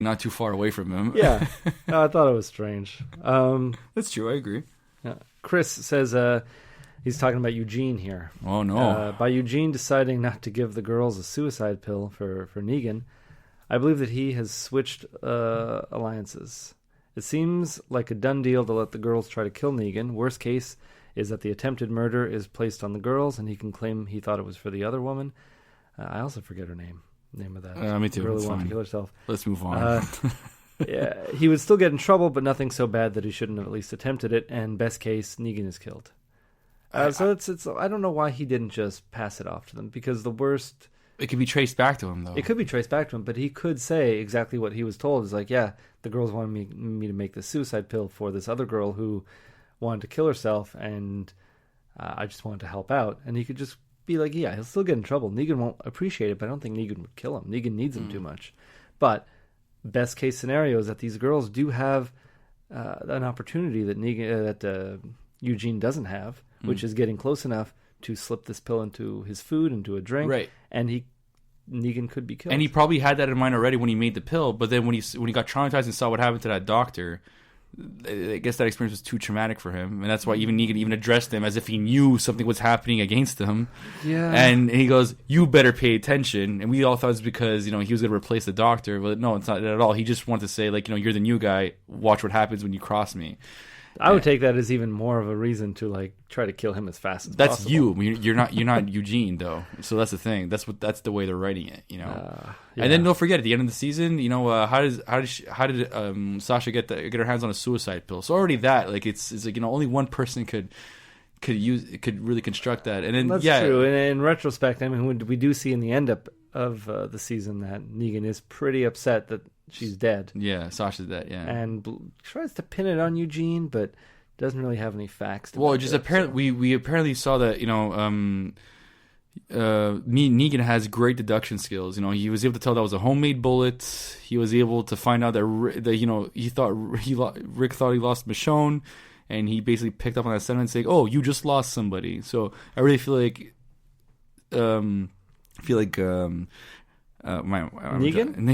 not too far away from him. Yeah, no, I thought it was strange. That's true. I agree. Chris says he's talking about Eugene here. Oh no! By Eugene deciding not to give the girls a suicide pill for Negan, I believe that he has switched alliances. It seems like a done deal to let the girls try to kill Negan. Worst case is that the attempted murder is placed on the girls, and he can claim he thought it was for the other woman. I also forget her name of that. Me too. Girl It's who wanted fine. to kill herself. Let's move on. Yeah, he would still get in trouble, but nothing so bad that he shouldn't have at least attempted it. And best case, Negan is killed. So it's I don't know why he didn't just pass it off to them, because the worst. It could be traced back to him, though. It could be traced back to him, but he could say exactly what he was told. It's like, yeah, the girls wanted me to make the suicide pill for this other girl who wanted to kill herself, and I just wanted to help out. And he could just be like, yeah, he'll still get in trouble. Negan won't appreciate it, but I don't think Negan would kill him. Negan needs him too much. But best case scenario is that these girls do have an opportunity that Eugene doesn't have, which is getting close enough to slip this pill into his food, into a drink, Right. And Negan could be killed. And he probably had that in mind already when he made the pill. But then when he got traumatized and saw what happened to that doctor, I guess that experience was too traumatic for him, and that's why even Negan even addressed him as if he knew something was happening against him. Yeah. And he goes, "You better pay attention." And we all thought it was because he was going to replace the doctor, but no, it's not at all. He just wanted to say you're the new guy. Watch what happens when you cross me. I would take that as even more of a reason to try to kill him as fast as That's possible. you. I mean, you're not Eugene though. So that's the thing. That's the way they're writing it. Yeah. And then don't forget at the end of the season, how did Sasha get her hands on a suicide pill? So already that it's only one person could really construct that. And then That's true. And in retrospect, I mean, we do see in the end up of the season that Negan is pretty upset that she's dead. Yeah, Sasha's dead. Yeah, and tries to pin it on Eugene, but doesn't really have any facts. Well, just apparently we apparently saw that Negan has great deduction skills. He was able to tell that was a homemade bullet. He was able to find out that Rick thought he lost Michonne, and he basically picked up on that sentence saying, "Oh, you just lost somebody." So I really feel like Negan?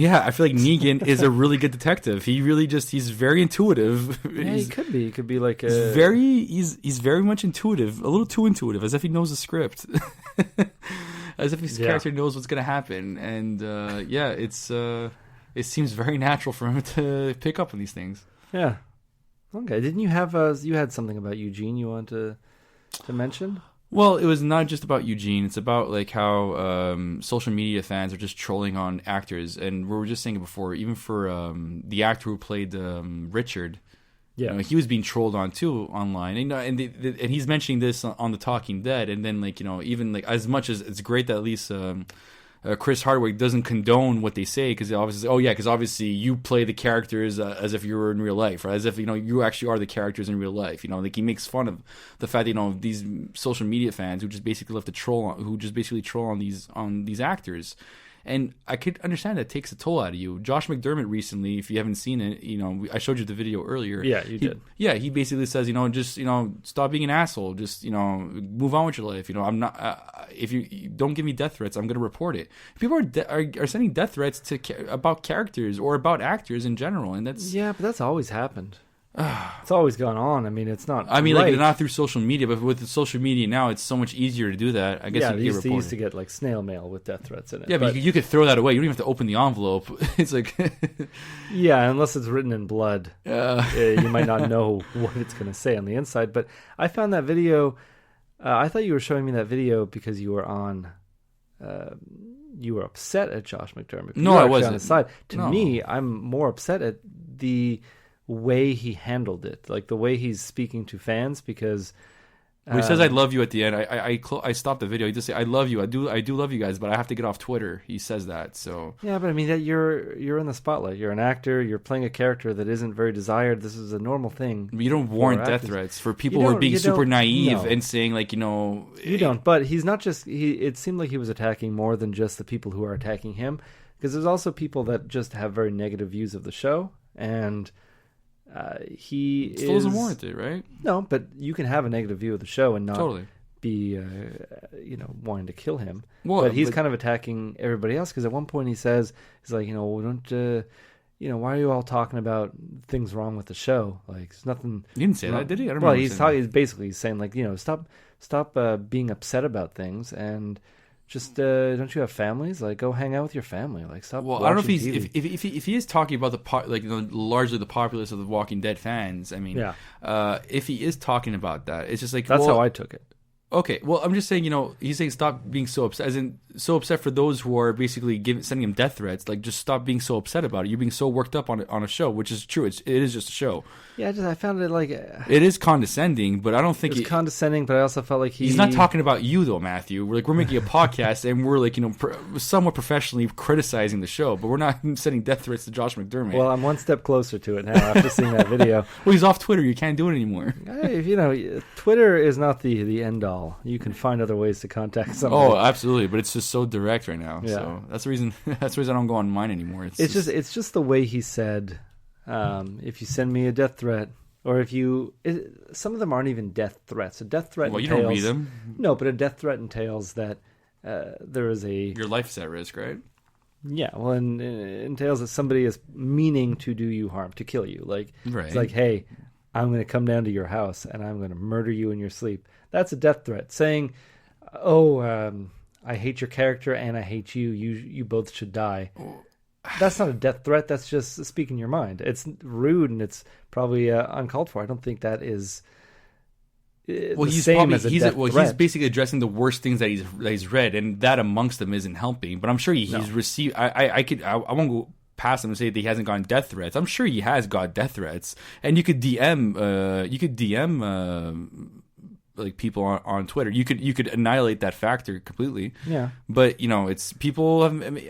Yeah, I feel like Negan is a really good detective. He really he's very intuitive. Yeah, he could be. He could be like he's very much intuitive, a little too intuitive, as if he knows the script. As if his character knows what's going to happen. And it seems very natural for him to pick up on these things. Yeah. Okay. Didn't you have you had something about Eugene you want to mention? Well, it was not just about Eugene. It's about how social media fans are just trolling on actors, and we were just saying it before. Even for the actor who played Richard, he was being trolled on too online. And he's mentioning this on The Talking Dead. And then even as much as it's great that at least Chris Hardwick doesn't condone what they say, because obviously you play the characters as if you were in real life, right? As if you actually are the characters in real life. He makes fun of the fact that these social media fans who just basically love to troll on these actors. And I could understand that takes a toll out of you. Josh McDermott recently, if you haven't seen it, I showed you the video earlier. Yeah, you did. Yeah, he basically says, just stop being an asshole. Just move on with your life. I'm not. If you don't give me death threats, I'm going to report it. People are sending death threats about characters or about actors in general, and that's but that's always happened. It's always gone on. I mean, it's not. I mean, not through social media, but with the social media now, it's so much easier to do that. I guess they used to get snail mail with death threats in it. Yeah, but you could throw that away. You don't even have to open the envelope. It's like, yeah, unless it's written in blood, you might not know what it's going to say on the inside. But I found that video. I thought you were showing me that video because you were on. You were upset at Josh McDermott. No, I wasn't. On his side. To me, I'm more upset at the way he handled it, like the way he's speaking to fans, because when he says "I love you" at the end, I stopped the video. He just say "I love you." I do love you guys, but I have to get off Twitter. He says that, so yeah. But I mean, that you're in the spotlight. You're an actor. You're playing a character that isn't very desired. This is a normal thing. You don't warrant death threats for people who are being super naive and saying You don't. But he's not just. It seemed like he was attacking more than just the people who are attacking him, because there's also people that just have very negative views of the show, and he still doesn't warrant it, right? No, but you can have a negative view of the show and not be, wanting to kill him. Well, but he's kind of attacking everybody else, because at one point he says, "He's like, don't why are you all talking about things wrong with the show? Like, there's nothing. He didn't say that, did he? I don't Well, remember he's basically saying like, stop being upset about things and just don't you have families? Like, go hang out with your family. Like, stop. Well, I don't know if he's TV. if he is talking about largely the populace of the Walking Dead fans. I mean, if he is talking about that, it's just like that's how I took it. Okay, well, I'm just saying, he's saying stop being so upset, as in so upset for those who are basically sending him death threats. Like, just stop being so upset about it. You're being so worked up on a show, which is true. It is just a show. Yeah, I found it like it is condescending, but I don't think it's condescending. But I also felt like he's not talking about you though, Matthew. We're making a podcast and we're like somewhat professionally criticizing the show, but we're not sending death threats to Josh McDermott. Well, I'm one step closer to it now after seeing that video. Well, he's off Twitter. You can't do it anymore. Twitter is not the end all. You can find other ways to contact somebody. Oh, absolutely, but it's just so direct right now. Yeah. So that's the reason. That's the reason I don't go on mine anymore. It's just the way he said, if you send me a death threat, or if you, some of them aren't even death threats. A death threat. Well, you don't read them. No, but a death threat entails that there is your life is at risk, right? Yeah, well, and it entails that somebody is meaning to do you harm, to kill you. Like, right. It's like, hey, I'm going to come down to your house and I'm going to murder you in your sleep. That's a death threat. Saying, I hate your character and I hate you. You both should die. That's not a death threat. That's just speaking your mind. It's rude and it's probably uncalled for. I don't think that is. He's basically addressing the worst things that he's read, and that amongst them isn't helping. But I'm sure he's received. I won't go past him and say that he hasn't gotten death threats. I'm sure he has got death threats, and you could DM like people on Twitter. You could annihilate that factor completely. Yeah. But it's people.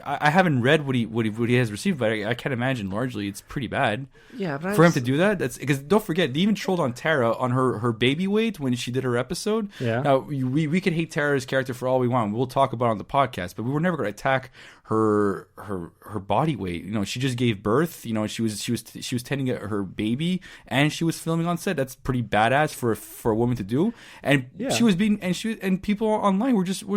I haven't read what he has received, but I can't imagine largely it's pretty bad. Yeah, but for him to do that, that's because don't forget they even trolled on Tara on her baby weight when she did her episode. Yeah. Now we can hate Tara's character for all we want. We'll talk about it on the podcast, but we were never going to attack her body weight. She just gave birth. She was tending her baby and she was filming on set. That's pretty badass for a woman to do. And she was being and people online were just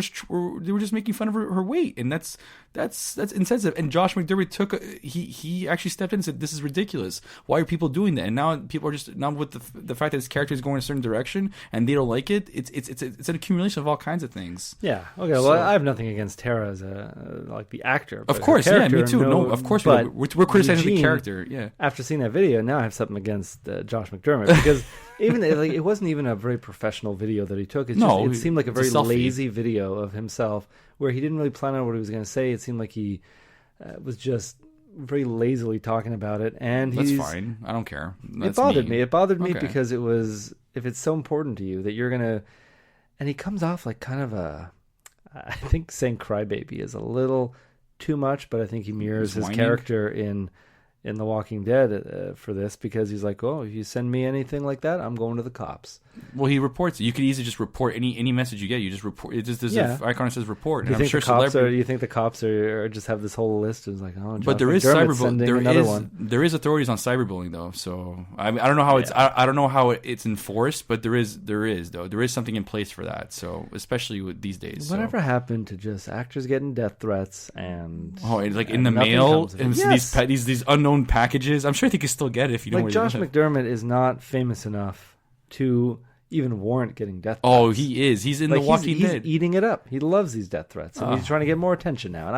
making fun of her weight, and that's insensitive. And Josh McDermott he actually stepped in and said, "This is ridiculous. Why are people doing that?" And now people are just with the fact that his character is going a certain direction and they don't like it. It's an accumulation of all kinds of things. Yeah. Okay. Well, I have nothing against Tara as the actor. Of course, yeah, me too. No, of course, we're criticizing the character. Yeah. After seeing that video, now I have something against Josh McDermott because even it wasn't even a very professional video that he took. It seemed like a very lazy video of himself where he didn't really plan out what he was going to say. It seemed like he was just very lazily talking about it, and that's fine. I don't care. It bothered me. It bothered me because it was, if it's so important to you that you're gonna, and he comes off like kind of I think saying crybaby is a little too much, but I think he mirrors his character in The Walking Dead for this, because he's like, oh, if you send me anything like that, I'm going to the cops. Well, he reports it. You could easily just report any message you get. You just report. It just there's an icon that says report. Do you think the cops are just have this whole list? It's like, oh, but there is cyberbullying. There is authorities on cyberbullying though. So I don't know how I don't know how it's enforced, but there is something in place for that. So especially with these days. Whatever happened to just actors getting death threats and in the mail and these unknown packages? I'm sure they could still get it if you don't. Like Josh McDermott is not famous enough to even warrant getting death threats. Oh, he is. He's in The Walking Dead. He's eating it up. He loves these death threats. And he's trying to get more attention now. And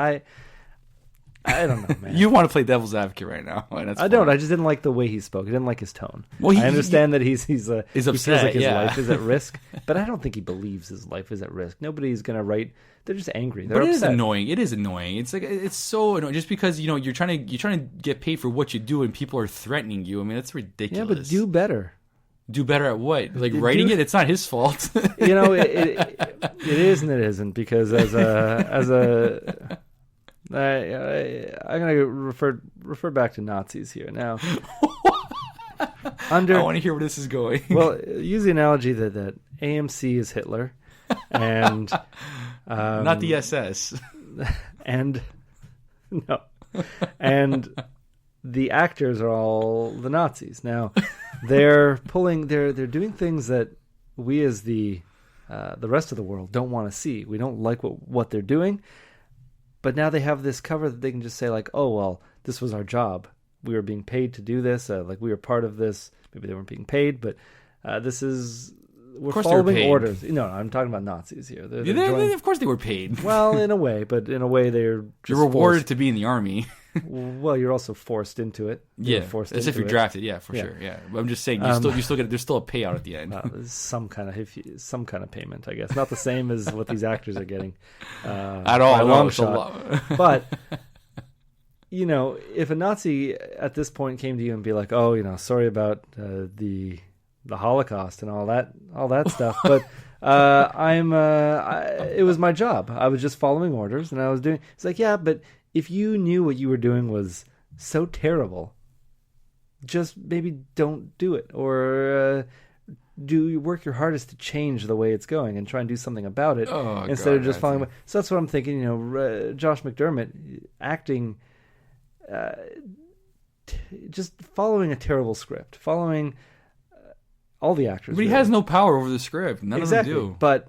I don't know, man. You want to play devil's advocate right now. I don't. I just didn't like the way he spoke. I didn't like his tone. Well, I understand that he's upset. He feels like his life is at risk, but I don't think he believes his life is at risk. Nobody's going to write. They're just angry. They're upset. It is annoying. It is annoying. It's like it's so annoying. Just because you're trying to get paid for what you do, and people are threatening you. I mean, that's ridiculous. Yeah, but do better. Do better at what? Like writing it? It's not his fault. It is and it isn't, because I'm gonna refer back to Nazis here now. I want to hear where this is going. Well, use the analogy that AMC is Hitler, and not the SS, and no, and the actors are all the Nazis. Now they're doing things that we as the rest of the world don't want to see. We don't like what they're doing. But now they have this cover that they can just say like, oh, well, this was our job. we were being paid to do this. Like we were part of this. Maybe they weren't being paid, but we're following orders. No, I'm talking about Nazis here. Of course they were paid. Well, in a way, but in a way you're rewarded to be in the army. Well, you're also forced into it. As if you're drafted. Yeah, for sure. Yeah, but I'm just saying you still get. There's still a payout at the end. There's some kind of payment, I guess. Not the same as what these actors are getting at all. By a long shot. But if a Nazi at this point came to you and be like, "Oh, sorry about the Holocaust and all that stuff," but it was my job. I was just following orders, and I was doing. It's like, yeah, but if you knew what you were doing was so terrible, just maybe don't do it, or work your hardest to change the way it's going and try and do something about it instead of just following. So that's what I'm thinking. Josh McDermott acting, just following a terrible script, following all the actors. But he has no power over the script. None of them do. But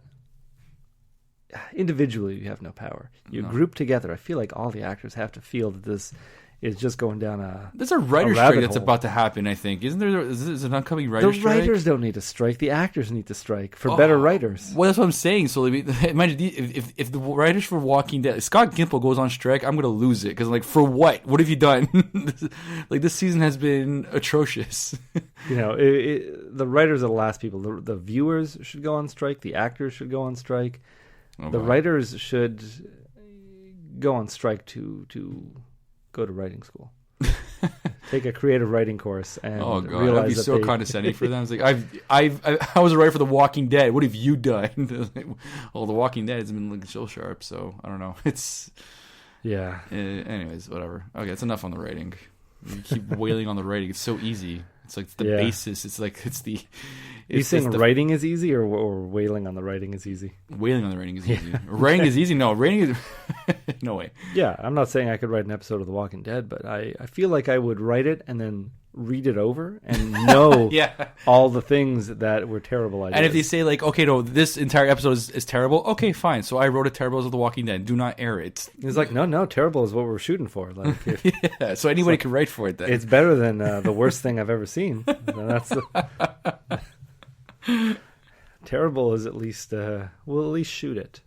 individually, you have no power. You group together. I feel like all the actors have to feel that this is just going down There's a writer's strike that's about to happen, I think. Isn't there? Is an upcoming writer's strike? The writers don't need to strike. The actors need to strike for better writers. Well, that's what I'm saying. So, imagine if the writers for Walking Dead, Scott Gimple goes on strike, I'm going to lose it. Because, for what? What have you done? This season has been atrocious. The writers are the last people. The viewers should go on strike. The actors should go on strike. The writers should go on strike to go to writing school. Take a creative writing course and realize that'd be so condescending for them. It's like I was a writer for The Walking Dead. What have you done? Well, The Walking Dead has been looking so sharp, so I don't know. It's anyways, whatever. Okay, it's enough on the writing. You keep wailing on the writing. It's so easy. It's like the basis. It's like it's the. Are you saying writing is easy or wailing on the writing is easy? Wailing on the writing is easy. Writing is easy? No, writing is... no way. Yeah, I'm not saying I could write an episode of The Walking Dead, but I feel like I would write it and then read it over and know all the things that were terrible ideas. And if they say, okay, no, this entire episode is terrible, okay, fine. So I wrote a terrible episode of The Walking Dead. Do not air it. It's like, no, terrible is what we're shooting for. So anybody can write for it then. It's better than the worst thing I've ever seen. That's terrible is at least we'll at least shoot it.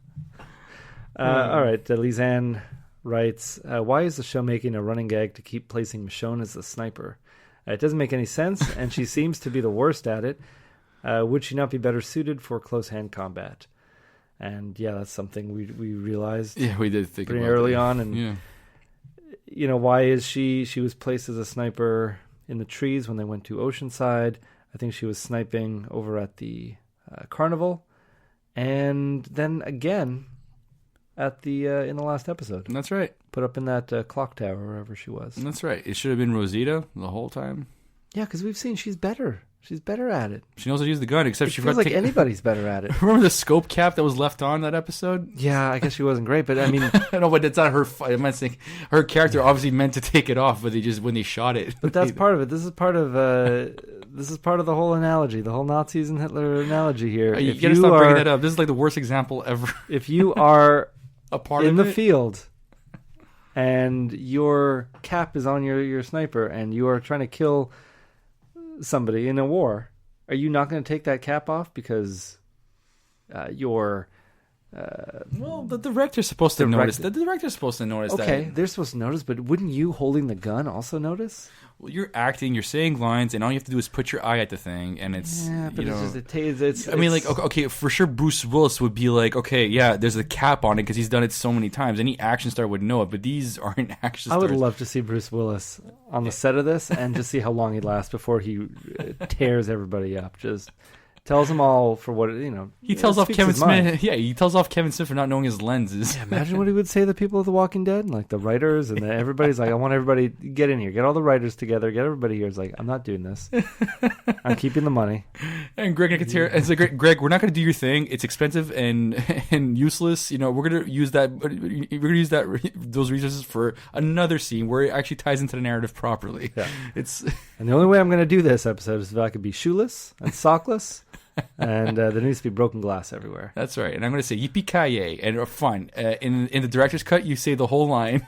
All right, Lisanne writes, why is the show making a running gag to keep placing Michonne as the sniper? It doesn't make any sense, and she seems to be the worst at it. Would she not be better suited for close hand combat? And that's something we realized. Yeah, we did think pretty early on. And why is she was placed as a sniper in the trees when they went to Oceanside? I think she was sniping over at the carnival, and then again at the in the last episode. That's right. Put up in that clock tower, wherever she was. That's right. It should have been Rosita the whole time. Yeah, because we've seen she's better. She's better at it. She knows how to use the gun, except she forgot to anybody's better at it. Remember the scope cap that was left on that episode? Yeah, I guess she wasn't great, but I mean... No, but it's not her... I'm not saying... Her character obviously meant to take it off, but when they shot it... But that's part of it. This is part of the whole analogy, the whole Nazis and Hitler analogy here. You gotta stop bringing that up. This is the worst example ever. If you are a part in of the field and your cap is on your sniper and you are trying to kill somebody in a war, are you not going to take that cap off because you're... well, the director's supposed to notice. The director's supposed to notice that. Okay, they're supposed to notice, but wouldn't you holding the gun also notice? Well, you're acting, you're saying lines, and all you have to do is put your eye at the thing, and it's... Yeah, but it's I mean, okay, for sure Bruce Willis would be like, okay, yeah, there's a cap on it because he's done it so many times. Any action star would know it, but these aren't action stars. I would love to see Bruce Willis on the set of this and just see how long he lasts before he tears everybody up. Just... tells them all for what he tells off Kevin Smith. Yeah, he tells off Kevin Smith for not knowing his lenses. Yeah, imagine what he would say to the people of The Walking Dead, like the writers, and everybody's like, "I want everybody get in here, get all the writers together, get everybody here." It's like, I'm not doing this. I'm keeping the money. And Greg Nicotero, it's like, Greg, we're not going to do your thing. It's expensive and useless. We're going to use that. We're going to use those resources for another scene where it actually ties into the narrative properly. Yeah, and the only way I'm going to do this episode is if I could be shoeless and sockless. And there needs to be broken glass everywhere. That's right. And I'm going to say yippee-ki-yay. And fine. In the director's cut, you say the whole line.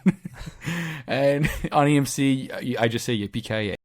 And on EMC, I just say yippee-ki-yay.